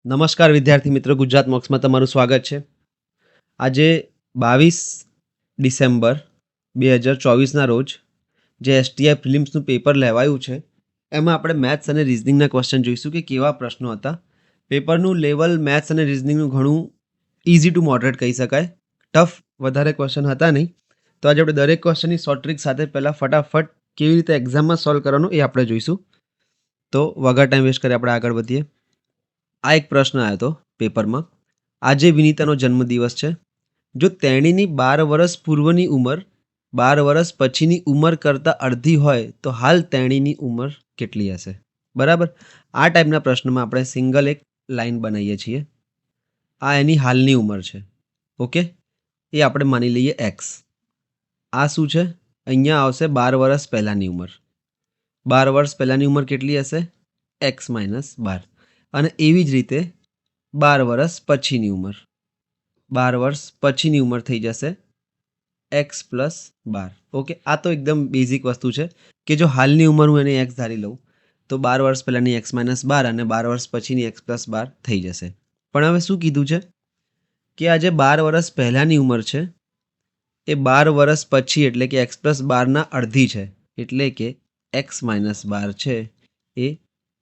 નમસ્કાર વિદ્યાર્થી મિત્રો, ગુજરાત મોક્સમાં તમારું સ્વાગત છે. આજે 22 ડિસેમ્બર 2024ના રોજ જે એસટીઆઈ પ્રિલિમ્સનું પેપર લેવાયું છે એમાં આપણે મેથ્સ અને રિઝનિંગના ક્વેશ્ચન જોઈશું કે કેવા પ્રશ્નો હતા. પેપરનું લેવલ મેથ્સ અને રિઝનિંગનું ઘણું ઇઝી ટુ મોડરેટ કહી શકાય. ટફ વધારે ક્વેશ્ચન હતા નહીં. તો આજે આપણે દરેક ક્વેશ્ચનની શોર્ટ ટ્રિક સાથે પહેલાં ફટાફટ કેવી રીતે એક્ઝામમાં સોલ્વ કરવાનું એ આપણે જોઈશું. તો વગર ટાઈમ વેસ્ટ કરી આપણે આગળ વધીએ. આ એક પ્રશ્ન આવ્યો હતો પેપરમાં. આજે વિનીતાનો જન્મદિવસ છે. જો તેણીની 12 વર્ષ પૂર્વની ઉંમર 12 વર્ષ પછીની ઉંમર કરતાં અડધી હોય તો હાલ તેણીની ઉંમર કેટલી હશે? બરાબર. આ ટાઈપના પ્રશ્નમાં આપણે સિંગલ એક લાઈન બનાવીએ છીએ. આ એની હાલની ઉંમર છે. ઓકે, એ આપણે માની લઈએ એક્સ. આ શું છે? અહીંયા આવશે 12 વર્ષ પહેલાંની ઉંમર. 12 વર્ષ પહેલાંની ઉંમર કેટલી હશે? X minus 12. અને એવી જ રીતે 12 વર્ષ પછીની ઉંમર 12 વર્ષ પછીની ઉંમર થઈ જશે એક્સ પ્લસ 12. ઓકે, આ તો એકદમ બેઝિક વસ્તુ છે કે જો હાલની ઉંમર હું એને એક્સ ધારી લઉં તો 12 વર્ષ પહેલાંની એક્સ માઇનસ 12 અને 12 વર્ષ પછીની એક્સ પ્લસ 12 થઈ જશે. પણ હવે શું કીધું છે કે આ જે 12 વર્ષ પહેલાંની ઉંમર છે એ 12 વર્ષ પછી એટલે કે એક્સ પ્લસ 12ના અડધી છે. એટલે કે એક્સ માઇનસ 12 છે એ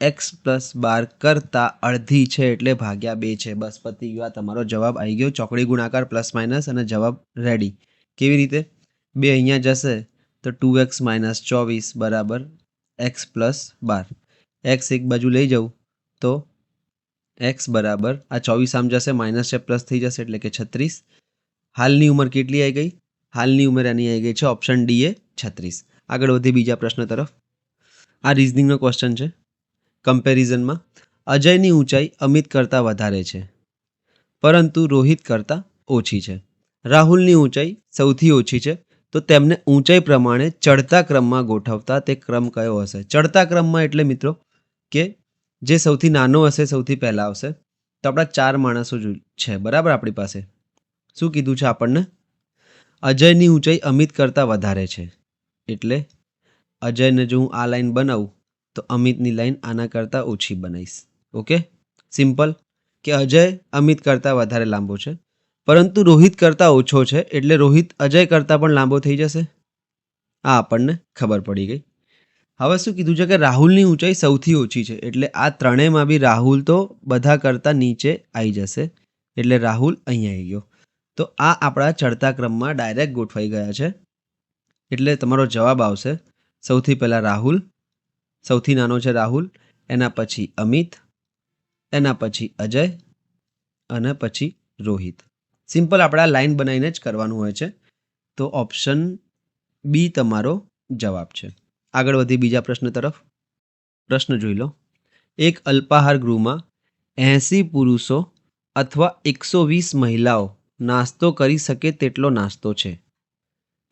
એક્સ પ્લસ 12 કરતાં અડધી છે એટલે ભાગ્યા 2 છે. બસ પતી ગયો. આ તમારો જવાબ આવી ગયો. ચોકડી ગુણાકાર પ્લસ માઇનસ અને જવાબ રેડી. કેવી રીતે? 2 અહીંયા જશે તો 2x માઇનસ 24 બરાબર એક્સ પ્લસ 12. એક્સ એક બાજુ લઈ જાઉં તો એક્સ બરાબર આ 24 આમ જશે, માઇનસ છે પ્લસ થઈ જશે એટલે કે 36. હાલની ઉંમર કેટલી આવી ગઈ? હાલની ઉંમર એની આવી ગઈ છે ઓપ્શન ડી એ 36. આગળ વધી બીજા પ્રશ્ન તરફ. આ રિઝનિંગનો ક્વેશ્ચન છે. કમ્પેરિઝનમાં અજયની ઊંચાઈ અમિત કરતાં વધારે છે પરંતુ રોહિત કરતાં ઓછી છે. રાહુલની ઊંચાઈ સૌથી ઓછી છે તો તેમને ઊંચાઈ પ્રમાણે ચડતા ક્રમમાં ગોઠવતા તે ક્રમ કયો હશે? ચડતા ક્રમમાં એટલે મિત્રો કે જે સૌથી નાનો હશે સૌથી પહેલાં આવશે. તો આપણા 4 માણસો છે બરાબર આપણી પાસે. શું કીધું છે આપણને? અજયની ઊંચાઈ અમિત કરતાં વધારે છે એટલે અજયને જો હું આ લાઈન બનાવું તો અમિતની લાઈન આના કરતાં ઓછી બનાવીશ. ઓકે, સિમ્પલ કે અજય અમિત કરતાં વધારે લાંબો છે પરંતુ રોહિત કરતાં ઓછો છે એટલે રોહિત અજય કરતાં પણ લાંબો થઈ જશે. આ આપણને ખબર પડી ગઈ. હવે શું કીધું છે કે રાહુલની ઊંચાઈ સૌથી ઓછી છે એટલે આ ત્રણેયમાં બી રાહુલ તો બધા કરતાં નીચે આવી જશે એટલે રાહુલ અહીંયા આવી ગયો. તો આ આપણા ચડતા ક્રમમાં ડાયરેક્ટ ગોઠવાઈ ગયા છે એટલે તમારો જવાબ આવશે સૌથી પહેલાં રાહુલ, સૌથી નાનો છે રાહુલ, એના પછી અમિત, એના પછી અજય અને પછી રોહિત. સિમ્પલ આપણે આ લાઈન બનાવીને જ કરવાનું હોય છે. તો ઓપ્શન બી તમારો જવાબ છે. આગળ વધી બીજા પ્રશ્ન તરફ. પ્રશ્ન જોઈ લો. એક અલ્પાહાર ગૃહમાં 80 પુરુષો અથવા 120 મહિલાઓ નાસ્તો કરી શકે તેટલો નાસ્તો છે.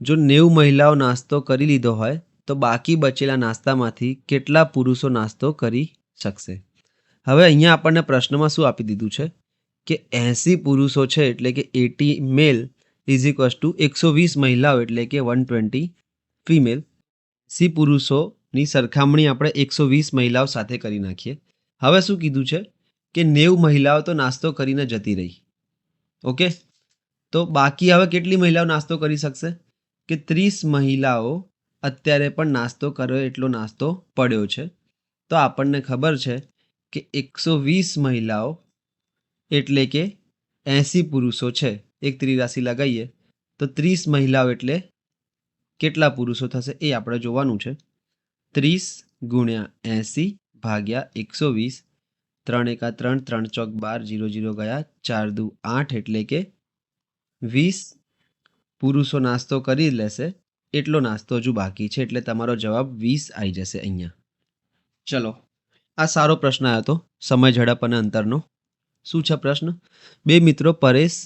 જો 90 મહિલાઓ નાસ્તો કરી લીધો હોય તો બાકી બચેલા નાસ્તામાંથી કેટલા પુરુષો નાસ્તો કરી શકશે? હવે અહીંયા આપણને પ્રશ્નમાં શું આપી દીધું છે કે 80 પુરુષો છે એટલે કે 80 મેલ ઇઝ ઇક્વલ્સ ટુ 120 મહિલાઓ એટલે કે 120 ફિમેલ. 80 પુરુષોની સરખામણી આપણે 120 મહિલાઓ સાથે કરી નાખીએ. હવે શું કીધું છે કે 90 મહિલાઓ તો નાસ્તો કરીને જતી રહી. ઓકે, તો બાકી હવે કેટલી મહિલાઓ નાસ્તો કરી શકશે? કે 30 મહિલાઓ અત્યારે પણ નાસ્તો કર્યો એટલો નાસ્તો પડ્યો છે. તો આપણને ખબર છે કે 120 મહિલાઓ એટલે કે 80 પુરુષો છે. એક ત્રિરાશી લગાવીએ તો 30 મહિલાઓ એટલે કેટલા પુરુષો થશે એ આપણે જોવાનું છે. 30 ગુણ્યા 80 ભાગ્યા 120. 3 એકા 3, 3 ચોક 12, 0 0 ગયા, 4 દુ 8 એટલે કે 20 પુરુષો નાસ્તો કરી લેશે એટલો નાસ્તો હજુ બાકી છે એટલે તમારો જવાબ 20 આવી જશે અહીંયા. ચલો, આ સારો પ્રશ્ન આવ્યો હતો સમય ઝડપ અને અંતરનો. શું છે પ્રશ્ન? 2 મિત્રો પરેશ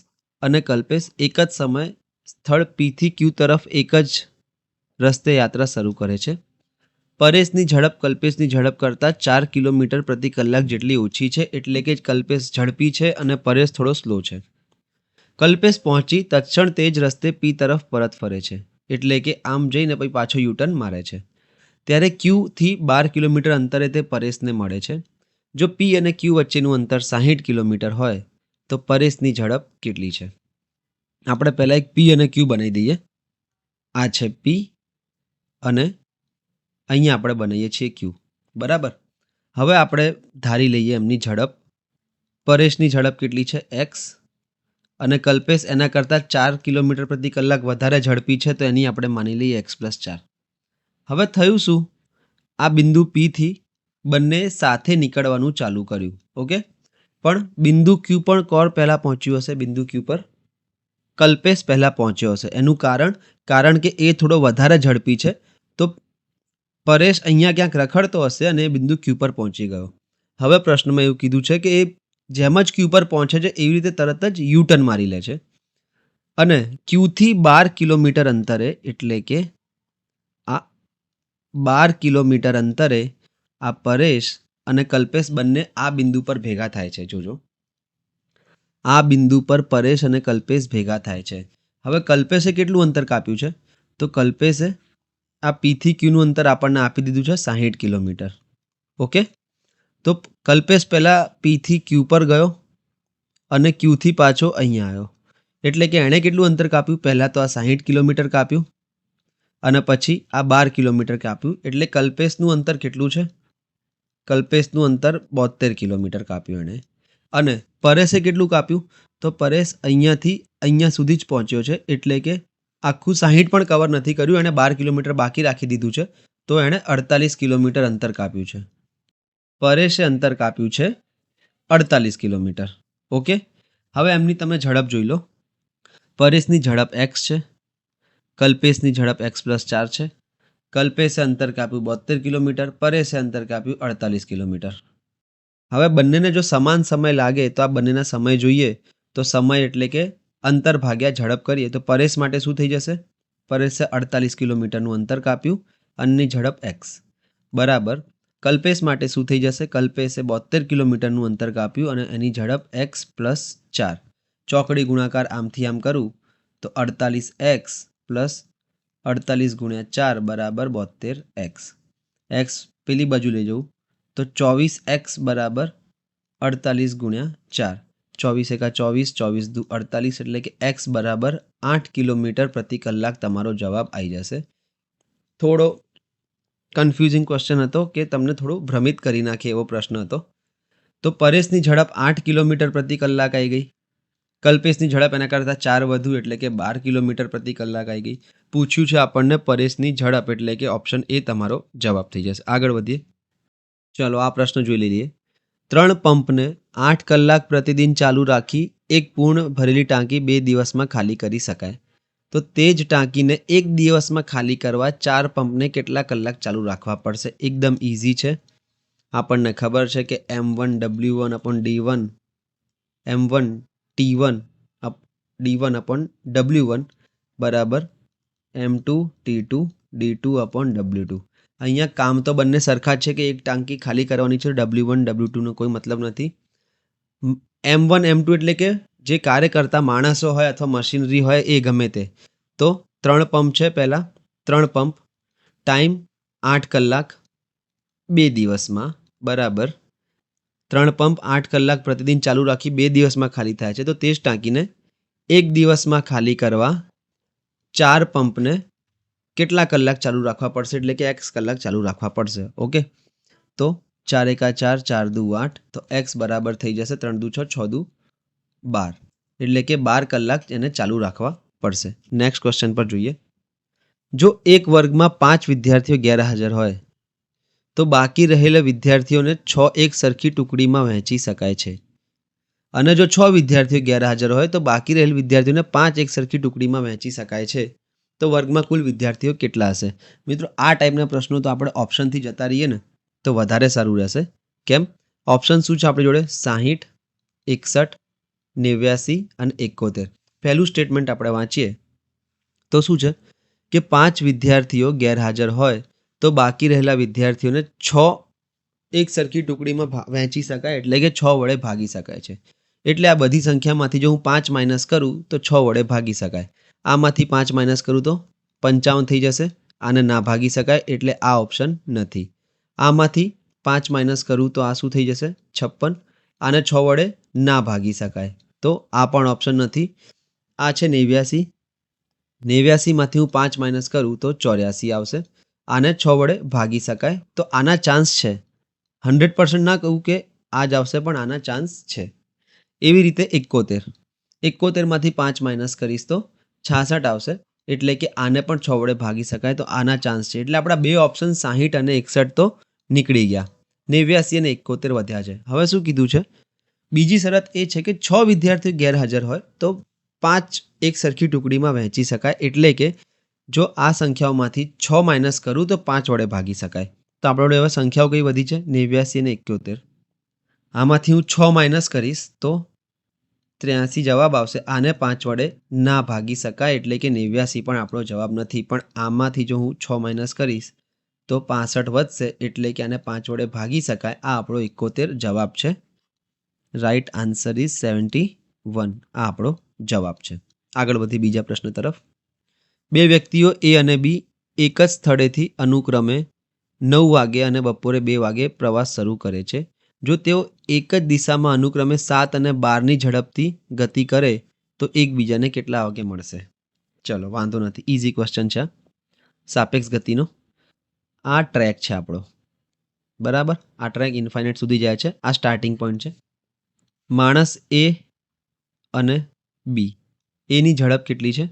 અને કલ્પેશ એક જ સમય સ્થળ પી થી ક્યુ તરફ એક જ રસ્તે યાત્રા શરૂ કરે છે. પરેશની ઝડપ કલ્પેશની ઝડપ કરતાં 4 કિલોમીટર પ્રતિ કલાક જેટલી ઓછી છે એટલે કે કલ્પેશ ઝડપી છે અને પરેશ થોડો સ્લો છે. કલ્પેશ પહોંચી તત્ક્ષણ તે જ રસ્તે પી તરફ પરત ફરે છે એટલે કે આમ જઈને પછી પાછો યુટર્ન મારે છે. ત્યારે ક્યુથી 12 કિલોમીટર અંતરે તે પરેશને મળે છે. જો પી અને ક્યુ વચ્ચેનું અંતર 60 કિલોમીટર હોય તો પરેશની ઝડપ કેટલી છે? આપણે પહેલાં એક પી અને ક્યુ બનાવી દઈએ. આ છે પી અને અહીંયા આપણે બનાવીએ છીએ ક્યુ. બરાબર. હવે આપણે ધારી લઈએ એમની ઝડપ. પરેશની ઝડપ કેટલી છે? એક્સ. અને કલ્પેશ એના કરતાં 4 કિલોમીટર પ્રતિ કલાક વધારે ઝડપી છે, તો એની આપણે માની લઈએ x+4. હવે થયું શું? આ બિંદુ પીથી બંને સાથે નીકળવાનું ચાલુ કર્યું. ઓકે. પણ બિંદુ ક્યુ પણ કોણ પહેલાં પહોંચ્યું હશે? બિંદુ ક્યુ પર કલ્પેશ પહેલાં પહોંચ્યો હશે. એનું કારણ કે એ થોડો વધારે ઝડપી છે, તો પરેશ અહીંયા ક્યાંક રખડતો હશે અને એ બિંદુ ક્યુ પર પહોંચી ગયો. હવે પ્રશ્નમાં એવું કીધું છે કે એ જેમ જ ક્યુ પર પહોંચે છે એવી રીતે તરત જ યુટર્ન મારી લે છે અને ક્યુથી 12 કિલોમીટર અંતરે, એટલે કે આ 12 કિલોમીટર અંતરે આ પરેશ અને કલ્પેશ બંને આ બિંદુ પર ભેગા થાય છે. જોજો, આ બિંદુ પર પરેશ અને કલ્પેશ ભેગા થાય છે. હવે કલ્પેશે કેટલું અંતર કાપ્યું છે? તો કલ્પેશે આ પીથી ક્યુનું અંતર આપણને આપી દીધું છે 60 કિલોમીટર. ઓકે. તો કલ્પેશ પહેલાં પીથી ક્યુ પર ગયો અને ક્યુથી પાછો અહીંયા આવ્યો, એટલે કે એણે કેટલું અંતર કાપ્યું? પહેલાં તો આ 60 કિલોમીટર કાપ્યું અને પછી આ 12 કિલોમીટર કાપ્યું, એટલે કલ્પેશનું અંતર કેટલું છે? કલ્પેશનું અંતર 72 કિલોમીટર કાપ્યું એણે. અને પરેશે કેટલું કાપ્યું? તો પરેશ અહીંયાથી અહીંયા સુધી જ પહોંચ્યો છે, એટલે કે આખું 60 પણ કવર નથી કર્યું, એણે 12 કિલોમીટર બાકી રાખી દીધું છે, તો એણે 48 કિલોમીટર અંતર કાપ્યું છે. પરેશે અંતર કાપ્યું છે 48 કિલોમીટર. ઓકે. હવે એમની તમે ઝડપ જોઈ લો. પરેશની ઝડપ એક્સ છે, કલ્પેશની ઝડપ x+4 છે. કલ્પેશે અંતર કાપ્યું 72 કિલોમીટર, પરેશે અંતર કાપ્યું 48 કિલોમીટર. હવે બંનેને જો સમાન સમય લાગે તો આ બંનેના સમય જોઈએ, તો સમય એટલે કે અંતર ભાગ્યા ઝડપ કરીએ તો પરેશ માટે શું થઈ જશે? પરેશે 48 કિલોમીટરનું અંતર કાપ્યું અને ઝડપ એક્સ બરાબર. કલ્પેશ માટે શું થઈ જશે? કલ્પેશે 72 કિલોમીટરનું અંતર કાપ્યું અને એની ઝડપ x+4. ચોકડી ગુણાકાર આમથી આમ કરું તો 48x + 48 × 4 બરાબર 72x. એક્સ પેલી બાજુ લઈ જવું તો 24x બરાબર 48 × 4. 24 × 24, 24 × 48, એટલે કે x બરાબર 8 કિલોમીટર પ્રતિ કલાક તમારો જવાબ આવી જશે. થોડો કન્ફ્યુઝિંગ ક્વેશ્ચન હતો કે તમને થોડું ભ્રમિત કરી નાખે એવો પ્રશ્ન હતો. તો પરેશની ઝડપ 8 કિલોમીટર પ્રતિ કલાક આવી ગઈ, કલ્પેશની ઝડપ એના કરતાં 4 વધુ, એટલે કે 12 કિલોમીટર પ્રતિ કલાક આવી ગઈ. પૂછ્યું છે આપણને પરેશની ઝડપ, એટલે કે ઓપ્શન એ તમારો જવાબ થઈ જશે. આગળ વધીએ. ચલો આ પ્રશ્ન જોઈ લઈએ. 3 પંપને 8 કલાક પ્રતિદિન ચાલુ રાખી એક પૂર્ણ ભરેલી ટાંકી 2 દિવસમાં ખાલી કરી શકાય, તો તે જ ટાંકીને 1 દિવસમાં ખાલી કરવા 4 પંપને કેટલા કલાક ચાલુ રાખવા પડશે? એકદમ ઇઝી છે. આપણને ખબર છે કે M1W1/D1 M1T1 D1/W1 બરાબર M2T2 D2/W2. અહીંયા કામ તો બંને સરખા છે કે એક ટાંકી ખાલી કરવાની છે, W1 W2નો કોઈ મતલબ નથી. M1 M2 એટલે કે જે કાર્ય કરતા માણસો હોય અથવા મશીનરી હોય એ ગમે તે. તો 3 પંપ છે, પહેલાં 3 પંપ, ટાઈમ 8 કલાક 2 દિવસમાં બરાબર. 3 પંપ 8 કલાક પ્રતિદિન ચાલુ રાખી 2 દિવસમાં ખાલી થાય છે, તો તે જ ટાંકીને 1 દિવસમાં ખાલી કરવા 4 પંપને કેટલા કલાક ચાલુ રાખવા પડશે? એટલે કે x કલાક ચાલુ રાખવા પડશે. ઓકે. તો 4 × 4 4 × 8, તો x બરાબર થઈ જશે 3 × 6 6 × 12, એટલે કે 12 કલાક એને ચાલુ રાખવા પડશે. નેક્સ્ટ ક્વેશ્ચન પર જોઈએ. જો એક વર્ગમાં 5 વિદ્યાર્થીઓ ગેરહાજર હોય તો બાકી રહેલા વિદ્યાર્થીઓને 6 એક સરખી ટુકડીમાં વહેંચી શકાય છે, અને જો 6 વિદ્યાર્થીઓ ગેરહાજર હોય તો બાકી રહેલ વિદ્યાર્થીઓને 5 એક સરખી ટુકડીમાં વહેંચી શકાય છે, તો વર્ગમાં કુલ વિદ્યાર્થીઓ કેટલા હશે? મિત્રો આ ટાઈપના પ્રશ્નો તો આપણે ઓપ્શનથી જતા રહીએ ને તો વધારે સારું રહેશે. કેમ? ઓપ્શન શું છે આપણી જોડે? 60, 61, 89 અને 71. પહેલું સ્ટેટમેન્ટ આપણે વાંચીએ તો શું છે કે 5 વિદ્યાર્થીઓ ગેરહાજર હોય તો બાકી રહેલા વિદ્યાર્થીઓને 6 એક સરખી ટુકડીમાં વહેંચી શકાય, એટલે કે 6 વડે ભાગી શકાય છે. એટલે આ બધી સંખ્યામાંથી જો હું 5 માઇનસ કરું તો 6 વડે ભાગી શકાય. આમાંથી 5 માઇનસ કરું તો 55 થઈ જશે. આને ના ભાગી શકાય એટલે આ ઓપ્શન નથી. આમાંથી 5 માઇનસ કરું તો આ શું થઈ જશે 56. આને 6 વડે ના ભાગી શકાય તો આ પણ ઓપ્શન નથી. આ છે 89. 89માંથી હું 5 માઇનસ કરું તો 84 આવશે. આને 6 વડે ભાગી શકાય તો આના ચાન્સ છે. 100% ના કહું કે આ જ આવશે પણ આના ચાન્સ છે. એવી રીતે 71. 71માંથી 5 માઇનસ કરીશ તો 66 આવશે. એટલે કે આને પણ 6 વડે ભાગી શકાય તો આના ચાન્સ છે. એટલે આપણા બે ઓપ્શન 60 અને 61 તો નીકળી ગયા. 89 અને 71 વધ્યા છે. હવે શું કીધું છે? બીજી શરત એ છે કે 6 વિદ્યાર્થીઓ ગેરહાજર હોય તો 5 એક સરખી ટુકડીમાં વહેંચી શકાય. એટલે કે જો આ સંખ્યાઓમાંથી 6 માઇનસ કરું તો 5 વડે ભાગી શકાય. તો આપણા જોડે હવે સંખ્યાઓ કઈ વધી છે? 89 અને 71. આમાંથી હું 6 માઇનસ કરીશ તો 83 જવાબ આવશે. આને 5 વડે ના ભાગી શકાય એટલે કે 89 પણ આપણો જવાબ નથી. પણ આમાંથી જો હું 6 માઇનસ કરીશ તો 65 વધશે એટલે કે આને 5 વડે ભાગી શકાય. આ આપણો 71 જવાબ છે. Right answer is 71. આ આપણો જવાબ છે. આગળ વધી બીજા પ્રશ્ન તરફ. બે વ્યક્તિઓ એ અને બી એક જ સ્થળેથી અનુક્રમે 9 વાગે અને બપોરે 2 વાગે પ્રવાસ શરૂ કરે છે. જો તેઓ એક જ દિશામાં અનુક્રમે 7 અને 12ની ઝડપથી ગતિ કરે તો એકબીજાને કેટલા વાગે મળશે? ચલો વાંધો નથી, ઇઝી ક્વેશ્ચન છે. સાપેક્ષ ગતિનો આ ટ્રેક છે આપણો, બરાબર. આ ટ્રેક ઇન્ફાઇનાઇટ સુધી જાય છે. આ સ્ટાર્ટિંગ પોઈન્ટ છે. માણસ એ અને બી, એની ઝડપ કેટલી છે?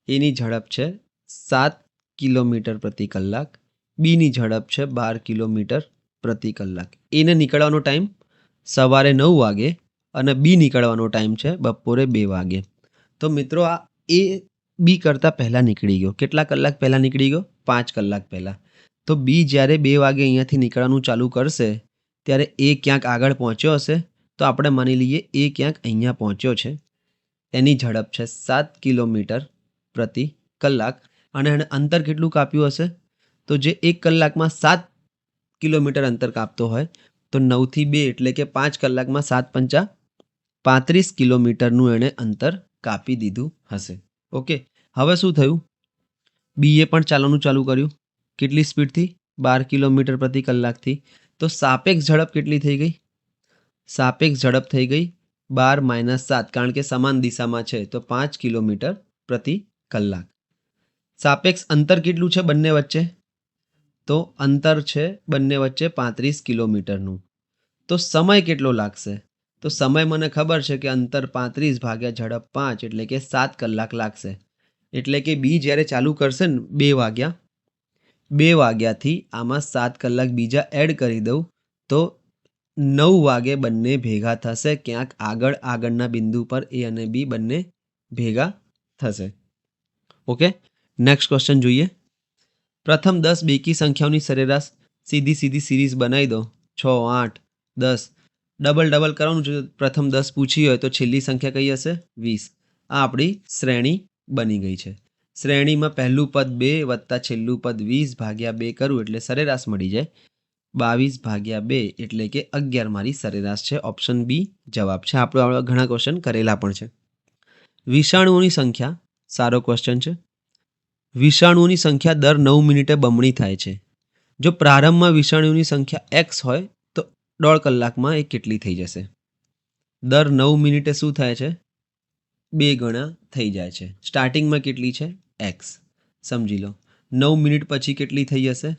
એની ઝડપ છે 7 કિલોમીટર પ્રતિ કલાક. બીની ઝડપ છે 12 કિલોમીટર પ્રતિ કલાક. એને નીકળવાનો ટાઈમ સવારે 9 વાગે અને બી નીકળવાનો ટાઈમ છે બપોરે 2 વાગે. તો મિત્રો આ એ બી કરતાં પહેલાં નીકળી ગયો. કેટલા કલાક પહેલાં નીકળી ગયો? 5 કલાક પહેલાં. તો બી જ્યારે 2 વાગે અહીંયાથી નીકળવાનું ચાલુ કરશે ત્યારે એ ક્યાંક આગળ પહોંચ્યો હશે. તો આપણે માની લઈએ એ ક્યાંક અહીંયા પહોંચ્યો છે. એની ઝડપ છે 7 કિલોમીટર પ્રતિ કલાક અને એણે અંતર કેટલું કાપ્યું હશે? તો જે 1 કલાકમાં 7 કિલોમીટર અંતર કાપતો હોય તો 9 થી 2 એટલે કે 5 કલાકમાં 7 પંચા 35 કિલોમીટરનું એણે અંતર કાપી દીધું હશે. ઓકે, હવે શું થયું? બીએ પણ ચાલવાનું ચાલુ કર્યું. કેટલી સ્પીડથી? 12 કિલોમીટર પ્રતિ કલાકથી. તો સાપેક્ષ ઝડપ કેટલી થઈ ગઈ? સાપેક્ષ ઝડપ થઈ ગઈ 12 - 7, કારણ કે સમાન દિશામાં છે તો 5 કિલોમીટર પ્રતિ કલાક. સાપેક્ષ અંતર કેટલું છે બંને વચ્ચે? તો અંતર છે બંને વચ્ચે 35 કિલોમીટરનું. તો સમય કેટલો લાગશે? તો સમય મને ખબર છે કે અંતર 35 ભાગ્યા ઝડપ 5 એટલે કે 7 કલાક લાગશે. એટલે કે બી જ્યારે ચાલુ કરશે ને 2 વાગ્યાથી આમાં 7 કલાક બીજા એડ કરી દઉં તો 9 વાગે બંને ભેગા થશે. ક્યાંક આગળના બિંદુ પર એ અને બી બંને ભેગા થશે. ઓકે, નેક્સ્ટ ક્વેશ્ચન જોઈએ. પ્રથમ 10 બેકી સંખ્યાઓની સરેરાશ સીધી સિરીઝ બનાવી દો. 6, 8, 10. ડબલ કરવાનું છે. પ્રથમ 10 પૂછી હોય તો છેલ્લી સંખ્યા કઈ હશે? 20. આ આપણી શ્રેણી બની ગઈ છે. શ્રેણીમાં પહેલું પદ 2 વત્તા છેલ્લું પદ 20 ભાગ્યા 2 કરું એટલે સરેરાશ મળી જાય. 22 ભાગ્યા 2 એટલે કે 11 મારી સરેરાશ છે. ઓપ્શન બી જવાબ છે. આપણે ઘણા ક્વેશ્ચન કરેલા પણ છે. વિષાણુઓની સંખ્યા, સારો ક્વેશ્ચન છે. વિષાણુઓની સંખ્યા દર 9 મિનિટે બમણી થાય છે. જો પ્રારંભમાં વિષાણુઓની સંખ્યા x હોય તો 1.5 કલાકમાં એ કેટલી થઈ જશે? દર 9 મિનિટે શું થાય છે? 2 ગણા થઈ જાય છે. સ્ટાર્ટિંગમાં કેટલી છે? x. સમજી લો. 9 મિનિટ પછી કેટલી થઈ હશે?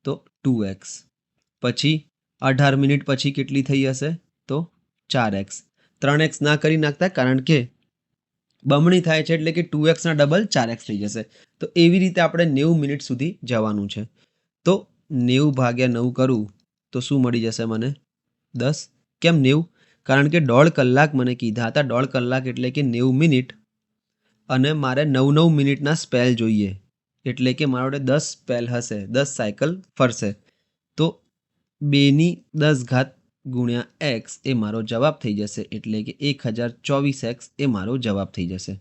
તો 2x. પછી 18 મિનિટ પછી કેટલી થઈ હશે? તો 4x. 3x ના કરી નાખતા, કારણ કે બમણી થાય છે એટલે કે 2x ના ડબલ 4x થઈ જશે. તો એવી રીતે આપણે 90 મિનિટ સુધી જવાનું છે. તો 90 ભાગ્યા 9 કરું તો શું મળી જશે મને? 10. કેમ 90? કારણ કે 1.5 કલાક મને કીધા હતા. 1.5 કલાક એટલે કે 90 મિનિટ અને મારે 9 મિનિટના સ્પેલ જોઈએ. એટલે કે મારા જોડે 10 સ્પેલ હશે, 10 સાયકલ ફરશે. તો 2^10 ગુણ્યા x એ મારો જવાબ થઈ જશે. એટલે કે 1024x એ મારો જવાબ થઈ જશે.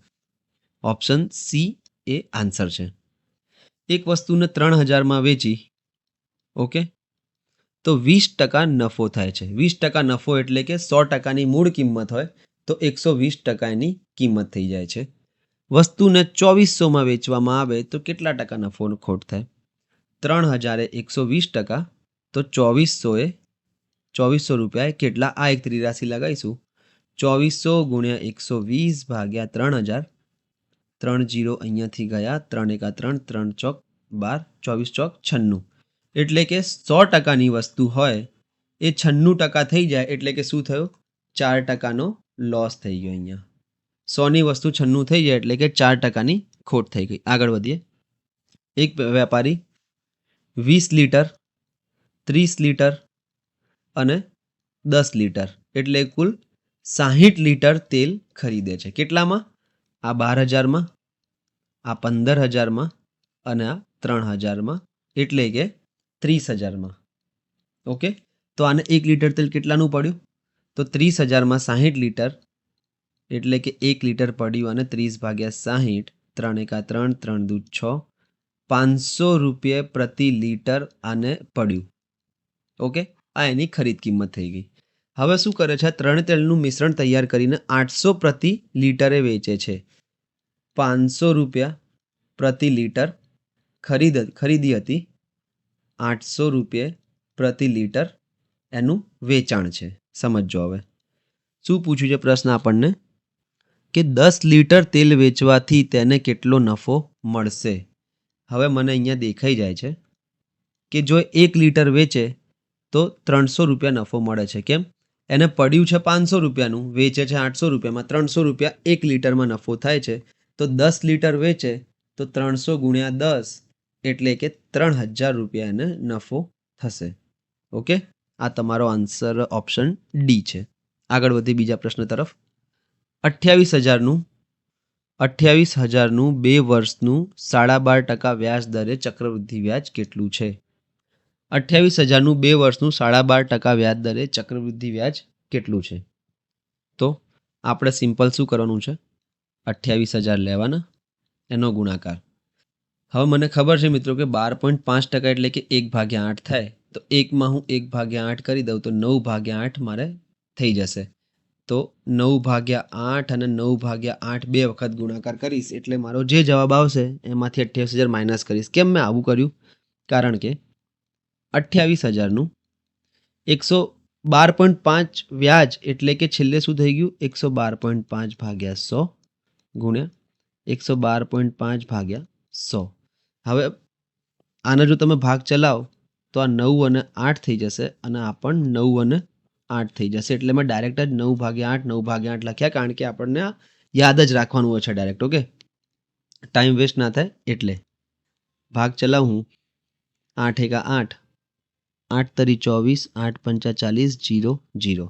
ઓપ્શન સી એ આન્સર છે. એક વસ્તુને 3000માં વેચી, ઓકે, તો 20% નફો થાય છે. 20% નફો એટલે કે 100%ની મૂળ કિંમત હોય તો 120% એની કિંમત થઈ જાય છે. વસ્તુને 2400માં વેચવામાં આવે તો કેટલા ટકા નફો ખોટ થાય? 3000 એ 120%, તો 2400 રૂપિયા એ કેટલા? આ એક ત્રિરાશી લગાવીશું. 2400 ગુણ્યા 120 ભાગ્યા 3000. 3 0 અહીંયાથી ગયા, 3 એકા 3, 3 ચોક 12, 24 ચોક 96. એટલે કે 100%ની વસ્તુ હોય એ 96% થઈ જાય એટલે કે શું થયું? 4%નો લોસ થઈ ગયો. અહીંયા 100ની વસ્તુ 96 થઈ જાય એટલે કે 4%ની ખોટ થઈ ગઈ. આગળ વધીએ. એક વેપારી 20 લીટર, 30 લીટર અને 10 લીટર એટલે કુલ 60 લીટર તેલ ખરીદે છે. કેટલામાં? આ 12,000માં, આ 15,000માં અને આ 3,000માં, એટલે કે 30,000માં. ઓકે, તો આને 1 લીટર તેલ કેટલાનું પડ્યું? તો 30,000માં 60 લીટર એટલે કે 1 લીટર પડ્યું અને 30 ભાગ્યા 60, 3 એકા 3, 3 દુ 6, 500 રૂપિયા પ્રતિ લીટર આને પડ્યું. ઓકે, આ એની ખરીદ કિંમત થઈ ગઈ. હવે શું કરે છે? 3 તેલનું મિશ્રણ તૈયાર કરીને 800 પ્રતિ લીટરે વેચે છે. 500 રૂપિયા પ્રતિ લીટર ખરીદી હતી, 800 રૂપિયા પ્રતિ લીટર એનું વેચાણ છે. સમજો હવે શું પૂછ્યું છે પ્રશ્ન આપણને કે 10 લીટર તેલ વેચવાથી તેને કેટલો નફો મળશે. હવે મને અહીંયા દેખાઈ જાય છે કે જો 1 લીટર વેચે તો 300 રૂપિયા નફો મળે છે. કેમ? એને પડ્યું છે 500 રૂપિયાનું, વેચે છે 800 રૂપિયામાં, 300 રૂપિયા 1 લીટરમાં નફો થાય છે. તો 10 લીટર વેચે તો 300 ગુણ્યા 10 એટલે કે 3,000 રૂપિયા એને નફો થશે. ઓકે, આ તમારો આન્સર ઓપ્શન ડી છે. આગળ વધી બીજા પ્રશ્ન તરફ. 28,000નું 2 વર્ષનું 12.5% વ્યાજ દરે ચક્રવૃદ્ધિ વ્યાજ કેટલું છે? 28,000નું 2 વર્ષનું 12.5% વ્યાજ દરે ચક્રવૃદ્ધિ વ્યાજ કેટલું છે? તો આપણે સિમ્પલ શું કરવાનું છે? 28,000 લેવાના, એનો ગુણાકાર. હવે મને ખબર છે મિત્રો કે 12.5% એટલે કે 1/8 થાય. તો 1માં હું 1/8 કરી દઉં તો 9/8 મારે થઈ જશે. તો 9/8 અને 9/8 બે વખત ગુણાકાર કરીશ એટલે મારો જે જવાબ આવશે એમાંથી 28,000 માઇનસ કરીશ. કેમ મેં આવું કર્યું? કારણ કે 28,000નું 112.5 વ્યાજ એટલે કે છેલ્લે શું થઈ ગયું? 112.5 ભાગ્યા 100 ગુણ્યા 112.5 ભાગ્યા 100. હવે આના જો તમે ભાગ ચલાવો તો આ 9 અને 8 થઈ જશે અને આ પણ 9 અને 8 થઈ જશે. એટલે મેં ડાયરેક્ટ જ 9/8 9/8 લખ્યા, કારણ કે આપણને આ યાદ જ રાખવાનું હોય છે ડાયરેક્ટ. ઓકે, ટાઈમ વેસ્ટ ના થાય એટલે. ભાગ ચલાવું હું. 8 એકા 8, 8 તરી 24, 8 પંચા 40, 0 0.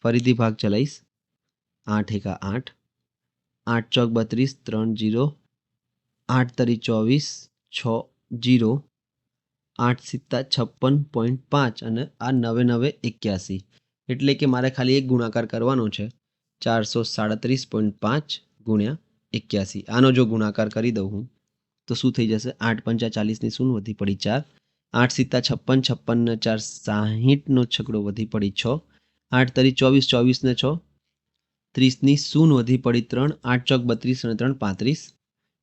ફરીથી ભાગ ચલાવીશ. 8 એકા 8, 8 ચોક 32, 3 0, 8 તરી 24, 6 0, 8 સિત્તા 56.5 અને આ 9 9 81. એટલે કે મારે ખાલી એક ગુણાકાર કરવાનો છે, 437.5 ગુણ્યા 81. આનો જો ગુણાકાર કરી દઉં હું તો શું થઈ જશે? 8 પંચા 40ની શૂન વધી પડી 4, 8 સિત્તા 56, 56 ને 4 60નો છકડો વધી પડી 6, 8 તરી 24, 24 ને 6 30ની શૂન વધી પડી 3, 8 ચોક 32 અને 3 35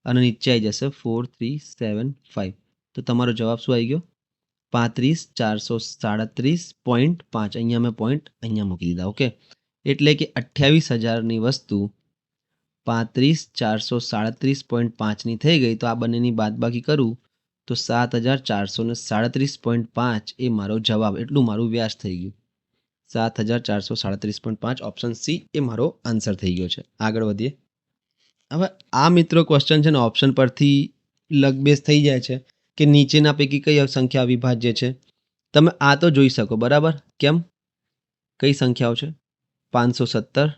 અને નીચે આવી જશે 4375. તો તમારો જવાબ શું આવી ગયો? 35,437.5. અહીંયા મેં પોઈન્ટ અહીંયા મૂકી દીધા. ઓકે, એટલે કે 28,000ની વસ્તુ 35,437.5ની થઈ ગઈ. તો આ બંનેની બાદબાકી કરું તો 7,437.5 એ મારો જવાબ, એટલું મારું વ્યાજ થઈ ગયું. 7,437.5 ઓપ્શન સી એ મારો આન્સર થઈ ગયો છે. આગળ વધીએ. હવે આ મિત્રો ક્વેશ્ચન છે ને ઓપ્શન પરથી લગભગ થઈ જાય છે કે નીચેના પૈકી કઈ સંખ્યા અવિભાજ્ય છે. તમે આ તો જોઈ શકો, બરાબર? કેમ? કઈ સંખ્યાઓ છે? 517,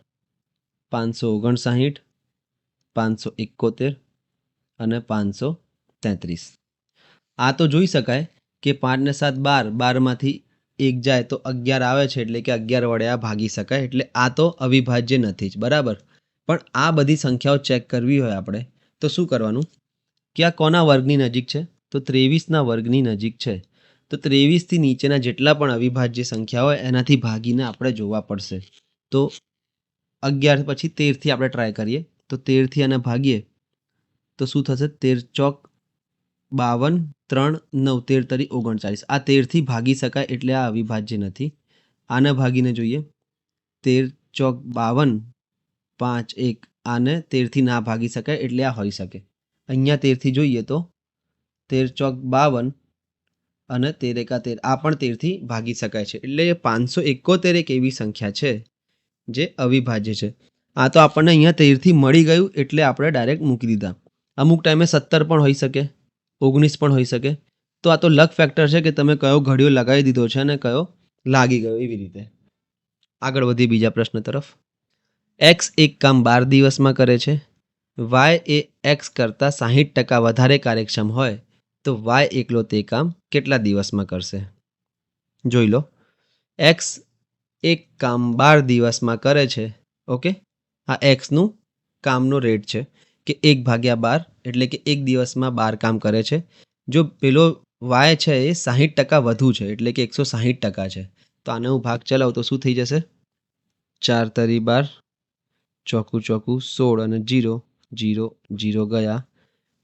559, 571 અને 533. આ તો જોઈ શકાય કે 5 ને 7 12, 12માંથી 1 જાય તો 11 આવે છે, એટલે કે 11 વડે આ ભાગી શકાય. એટલે આ તો અવિભાજ્ય નથી જ, બરાબર? પણ આ બધી સંખ્યાઓ ચેક કરવી હોય આપણે તો શું કરવાનું કે આ કોના વર્ગની નજીક છે? તો 23ના વર્ગની નજીક છે. તો 23થી નીચેના જેટલા પણ અવિભાજ્ય સંખ્યા હોય એનાથી ભાગીને આપણે જોવા પડશે. તો 11 પછી 13થી આપણે ટ્રાય કરીએ. તો 13થી આને ભાગીએ તો શું થશે? 13 ચોક 52, 3 9 13 તરી 39 આ 13 થી ભાગી શકાય એટલે આ અવિભાજ્ય નથી. આને ભાગીને જોઈએ 13 ચોક 52 5 1 આને 13 થી ના ભાગી શકાય એટલે આ હોઈ શકે. અહીંયા 13 થી જોઈએ તો 13 ચોક 52 અને 13 એકા 13 આ પણ 13 થી ભાગી શકાય છે. એટલે 571 એક એવી સંખ્યા છે જે અવિભાજ્ય છે. આ તો આપણને અહીંયા 13 થી મળી ગયું એટલે આપણે ડાયરેક્ટ મૂકી દીધા. અમુક ટાઈમે 17 પણ હોઈ શકે, 19 પણ હોઈ શકે. તો આ તો લક ફેક્ટર છે કે તમે કયો ઘડિયો લગાવી દીધો છે અને કયો લાગી ગયો એવી રીતે. આગળ વધીએ બીજા પ્રશ્ન તરફ. એક્સ એક કામ 12 દિવસમાં કરે છે. વાય એ એક્સ કરતાં 60% વધારે કાર્યક્ષમ હોય તો વાય એકલો તે કામ કેટલા દિવસમાં કરશે? જોઈ લો. એક્સ એક કામ 12 દિવસમાં કરે છે. ઓકે, આ એક્સનું કામનો રેટ છે કે 1/12 એટલે કે એક દિવસમાં 12 કામ કરે છે. જો પેલો વાય છે એ 60% વધુ છે એટલે કે 160% છે. તો આને હું ભાગ ચલાવું તો શું થઈ જશે? 4 તરી 12 ચોકું ચોકું 16 અને 0 0 0 ગયા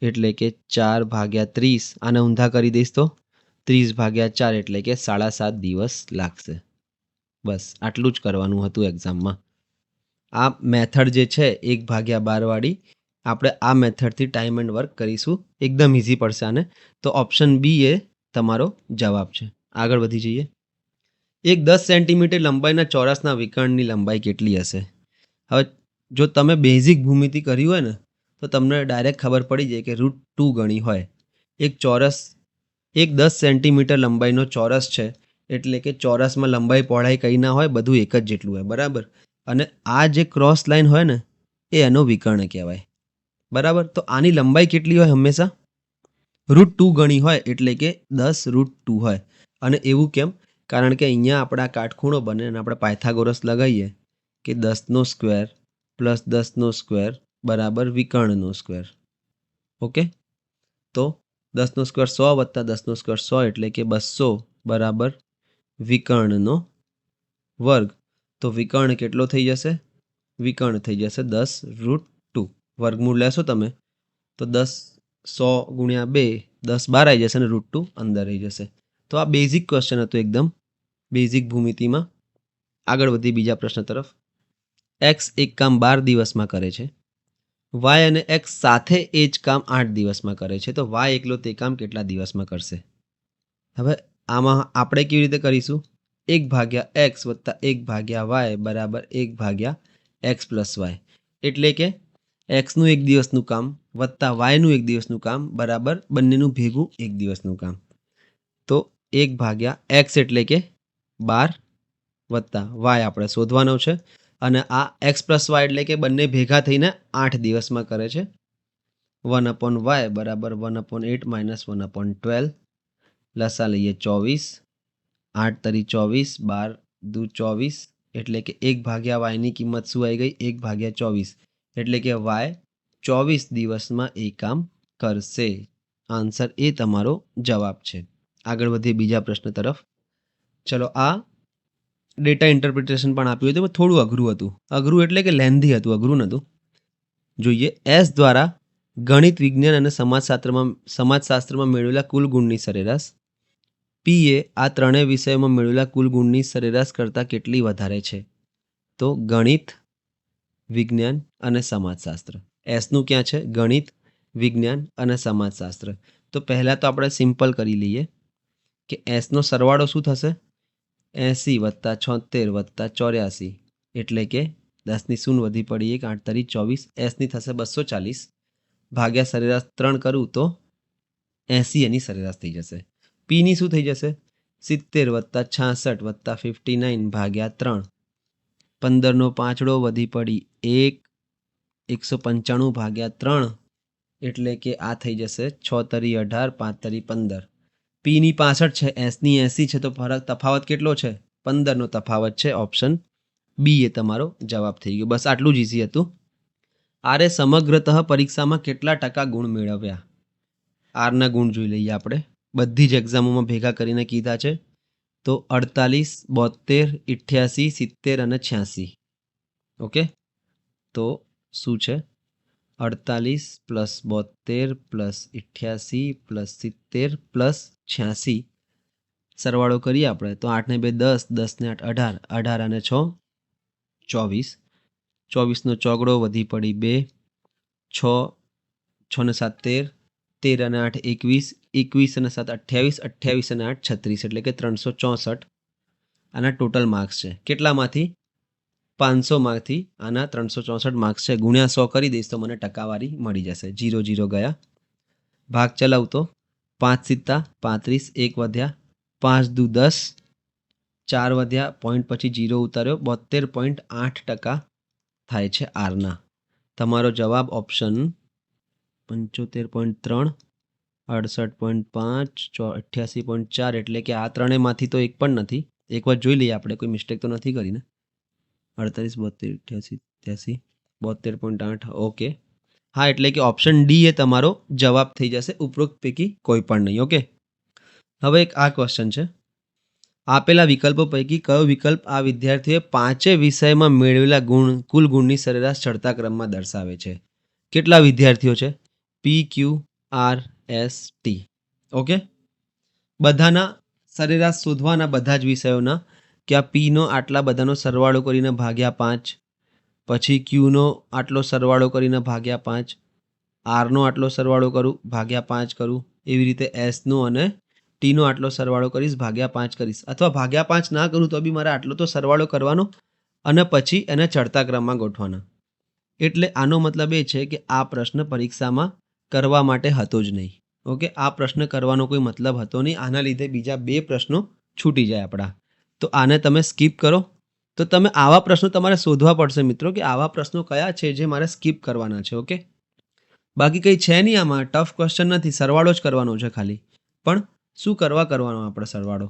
એટલે કે 4/30. આને ઊંધા કરી દઈશ તો 30/4 એટલે કે 7.5 દિવસ લાગશે. બસ આટલું જ કરવાનું હતું એક્ઝામમાં. આ મેથડ જે છે 1/12 વાળી આપણે આ મેથડથી ટાઈમ એન્ડ વર્ક કરીશું. એકદમ ઇઝી પડશે આને. તો ઓપ્શન બી એ તમારો જવાબ છે. આગળ વધી જઈએ. એક 10 સેન્ટીમીટર લંબાઈના ચોરસના વિકર્ણની લંબાઈ કેટલી હશે? હવે જો તમે બેઝિક ભૂમિતિ કરી હોય ને તો તમને ડાયરેક્ટ ખબર પડી જાય કે √2 ગણી હોય. એક ચોરસ એક 10 સેન્ટીમીટર લંબાઈનો ચોરસ છે એટલે કે ચોરસમાં લંબાઈ પહોળાઈ કંઈ ના હોય, બધું એક જ જેટલું હોય. બરાબર. અને આ જે ક્રોસ લાઈન હોય ને એ એનો વિકર્ણ કહેવાય. બરાબર. તો આની લંબાઈ કેટલી હોય? હંમેશા √2 ગણી હોય એટલે કે 10 √2 હોય. અને એવું કેમ? કારણ કે અહીંયા આપણા કાટખૂણો બને અને આપણે પાયથાગોરસ લગાવીએ કે 10નો સ્ક્વેર પ્લસ 10નો સ્ક્વેર બરાબર વિકર્ણનો સ્ક્વેર. ઓકે, તો 10નો સ્ક્વેર 100 વત્તા 10નો સ્ક્વેર 100 એટલે કે 200 બરાબર વિકર્ણનો વર્ગ. તો વિકર્ણ કેટલો થઈ જશે? વિકર્ણ થઈ જશે 10 √2. વર્ગમૂળ લેશો તમે તો 10 100 ગુણ્યા 2 10 બહાર આવી જશે અને √2 અંદર રહી જશે. તો આ બેઝિક ક્વેશ્ચન હતું, એકદમ બેઝિક ભૂમિતિમાં. આગળ વધી બીજા પ્રશ્ન તરફ. એક્સ એક કામ 12 દિવસમાં કરે છે. વાય અને એક્સ સાથે એ જ કામ 8 દિવસમાં કરે છે. તો વાય એકલો તે કામ કેટલા દિવસમાં કરશે? હવે આમાં આપણે કેવી રીતે કરીશું? 1/x વત્તા 1/y બરાબર 1/x પ્લસ વાય. એટલે કે એક્સનું એક દિવસનું કામ વત્તા વાયનું એક દિવસનું કામ બરાબર બંનેનું ભેગું એક દિવસનું કામ. તો 1/x એટલે કે 12 વત્તા વાય આપણે શોધવાનો છે. અને આ એક્સ પ્લસ વાય એટલે કે બંને ભેગા થઈને 8 દિવસમાં કરે છે. 1/y બરાબર 1/8 માઇનસ 1/12. લસા લઈએ 24. 8 તરી 24, 12 દુ 24 એટલે કે 1/yની કિંમત શું આવી ગઈ? 1/24 એટલે કે વાય 24 દિવસમાં એ કામ કરશે. આન્સર એ તમારો જવાબ છે. આગળ વધીએ બીજા પ્રશ્ન તરફ. ચલો, આ ડેટા ઇન્ટરપ્રિટેશન પણ આપ્યું હતું, થોડું અઘરું હતું. અઘરું એટલે કે લેન્ધી હતું, અઘરું નહોતું. જોઈએ. એસ દ્વારા ગણિત, વિજ્ઞાન અને સમાજશાસ્ત્રમાં મેળવેલા કુલ ગુણની સરેરાશ પી એ આ ત્રણેય વિષયોમાં મેળવેલા કુલ ગુણની સરેરાશ કરતાં કેટલી વધારે છે? તો ગણિત, વિજ્ઞાન અને સમાજશાસ્ત્ર. એસનું ક્યાં છે? ગણિત, વિજ્ઞાન અને સમાજશાસ્ત્ર. તો પહેલાં તો આપણે સિમ્પલ કરી લઈએ કે એસનો સરવાળો શું થશે? 80 વત્તા 76 વત્તા 84 એટલે કે 10ની શૂન્ય વધી પડી 1 8 તરી 24. એસની થશે 240 ભાગ્યા સરેરાશ 3 કરું તો 80 એની સરેરાશ થઈ જશે. પીની શું થઈ જશે? 70 વત્તા 66 વત્તા 59 ભાગ્યા 3. 15નો પાંચડો વધી પડી 1 195 ભાગ્યા 3 એટલે કે આ થઈ જશે 6 તરી 18 5 તરી 15. પીની 65 છે, એસની 80 છે, તો તફાવત કેટલો છે? 15નો તફાવત છે. ઓપ્શન બી એ તમારો જવાબ થઈ ગયો. બસ આટલું જ ઇઝી હતું. આરે સમગ્રતઃ પરીક્ષામાં કેટલા ટકા ગુણ મેળવ્યા? આરના ગુણ જોઈ લઈએ આપણે. બધી જ એક્ઝામોમાં ભેગા કરીને કીધા છે. તો 48, 72, 88, 70 અને 86. ઓકે, તો શું છે? 48 પ્લસ 72 પ્લસ 88 પ્લસ 70 પ્લસ 86 સરવાળો કરીએ આપણે તો 8 ને 2 10, 10 ને 8 18, 18 અને 6 24, 24નો ચોગડો વધી પડી 2, 6, 6 ને 7 13, 13 અને 8 21, 21 અને 7 28, 28 અને 8 36 એટલે કે 364 આના ટોટલ માર્ક્સ છે. કેટલામાંથી? 500 માંથી આના 364 માર્ક્સ છે. ગુણ્યા 100 કરી દઈશ તો મને ટકાવારી મળી જશે. 0 0 ગયા. ભાગ ચલાવતો 5 સિત્તા 35, 1 વધ્યા, 5 દુ 10, 4 વધ્યા, પોઈન્ટ પછી 0 ઉતાર્યો, 72.8% થાય છે આરના. તમારો જવાબ ઓપ્શન 75.3, 68.5, 88.4 એટલે કે આ ત્રણેયમાંથી તો એક પણ નથી. એક વાર જોઈ લઈએ આપણે, કોઈ મિસ્ટેક તો નથી કરીને. 48, 72, 88, 72.8 ઓકે. હા, એટલે કે ઓપ્શન ડી એ તમારો જવાબ થઈ જશે. ઉપરોક્ત પૈકી કોઈ પણ નહીં. ઓકે. હવે એક આ ક્વેશ્ચન છે. આપેલા વિકલ્પો પૈકી કયો વિકલ્પ આ વિદ્યાર્થીએ પાંચે વિષયમાં મેળવેલા કુલ ગુણની સરેરાશ ચડતા ક્રમમાં દર્શાવે છે? કેટલા વિદ્યાર્થીઓ છે? PQRST. ઓકે. બધાના સરેરાશ શોધવાના, બધા જ વિષયોના, કે આ Pનો આટલા બધાનો સરવાળો કરીને ભાગ્યા 5, પછી Qનો આટલો સરવાળો કરીને ભાગ્યા 5, Rનો આટલો સરવાળો કરું ભાગ્યા 5 કરું, એવી રીતે Sનો અને Tનો આટલો સરવાળો કરીશ ભાગ્યા 5 કરીશ, અથવા ભાગ્યા 5 ના કરું તો બી મારે આટલો તો સરવાળો કરવાનો અને પછી એને ચડતા ક્રમમાં ગોઠવાના. એટલે આનો મતલબ એ છે કે આ પ્રશ્ન પરીક્ષામાં કરવા માટે હતો જ નહીં. ઓકે. આ પ્રશ્ન કરવાનો કોઈ મતલબ હતો નહીં. આના લીધે બીજા 2 પ્રશ્નો છૂટી જાય આપણા. તો આને તમે સ્કીપ કરો. તો તમે આવા પ્રશ્નો તમારે શોધવા પડશે મિત્રો, કે આવા પ્રશ્નો કયા છે જે મારે સ્કીપ કરવાના છે. ઓકે. બાકી કંઈ છે નહીં આમાં, ટફ ક્વેશ્ચન નથી, સરવાળો જ કરવાનો છે ખાલી. પણ શું કરવાનો આપણે સરવાળો?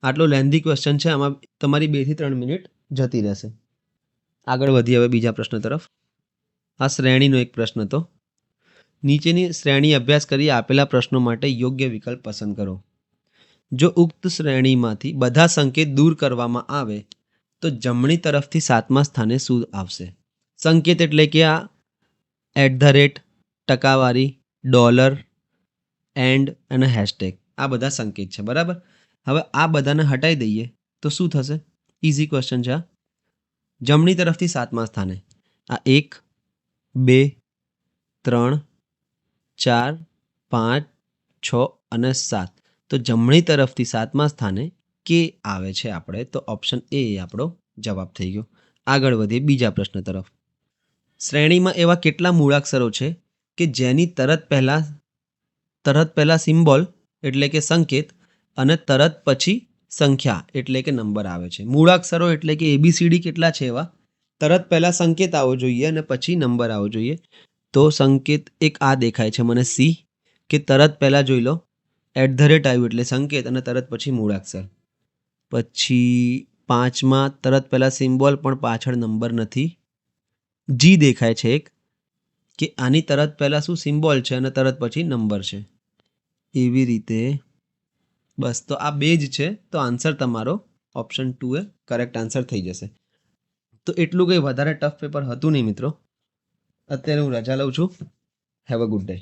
આટલો લેન્ધી ક્વેશ્ચન છે, આમાં તમારી 2 થી 3 મિનિટ જતી રહેશે. આગળ વધીએ હવે બીજા પ્રશ્ન તરફ. આ શ્રેણીનો એક પ્રશ્ન હતો. નીચેની શ્રેણી અભ્યાસ કરી આપેલા પ્રશ્નો માટે યોગ્ય વિકલ્પ પસંદ કરો. જો ઉક્ત શ્રેણીમાંથી બધા સંકેત દૂર કરવામાં આવે તો જમણી તરફથી 7મા સ્થાને શું આવશે? સંકેત એટલે કે આ @ ટકાવારી, ડોલર, એન્ડ અને હેશટેગ, આ બધા સંકેત છે. બરાબર. હવે આ બધાને હટાવી દઈએ તો શું થશે? ઇઝી ક્વેશ્ચન છે આ. જમણી તરફથી 7મા સ્થાને આ 1, 2, 3, 4, 5, 6 અને 7. તો જમણી તરફથી 7મા સ્થાને કે આવે છે આપણે, તો ઓપ્શન એ આપણો જવાબ થઈ ગયો. આગળ વધીએ બીજા પ્રશ્ન તરફ. શ્રેણીમાં એવા કેટલા મૂળાક્ષરો છે કે જેની તરત પહેલા સિમ્બોલ એટલે કે સંકેત અને તરત પછી સંખ્યા એટલે કે નંબર આવે છે? મૂળાક્ષરો એટલે કે ABCD કેટલા છે એવા? તરત પહેલા સંકેત આવવો જોઈએ અને પછી નંબર આવવો જોઈએ. તો સંકેત એક આ દેખાય છે મને, C, કે તરત પહેલા જોઈ લો @ આવ્યું એટલે સંકેત અને તરત પછી મૂળાક્ષર. પછી 5માં તરત પહેલા સિમ્બોલ પણ પાછળ નંબર નથી. G દેખાય છે એક, કે આની તરત પહેલા શું સિમ્બોલ છે અને તરત પછી નંબર છે. એવી રીતે બસ, તો આ 2 જ છે. તો આન્સર તમારો ઓપ્શન 2 એ કરેક્ટ આન્સર થઈ જશે. તો એટલું કંઈ વધારે ટફ પેપર હતું નહીં મિત્રો. અત્યારે હું રજા લઉં છું. Have a good day.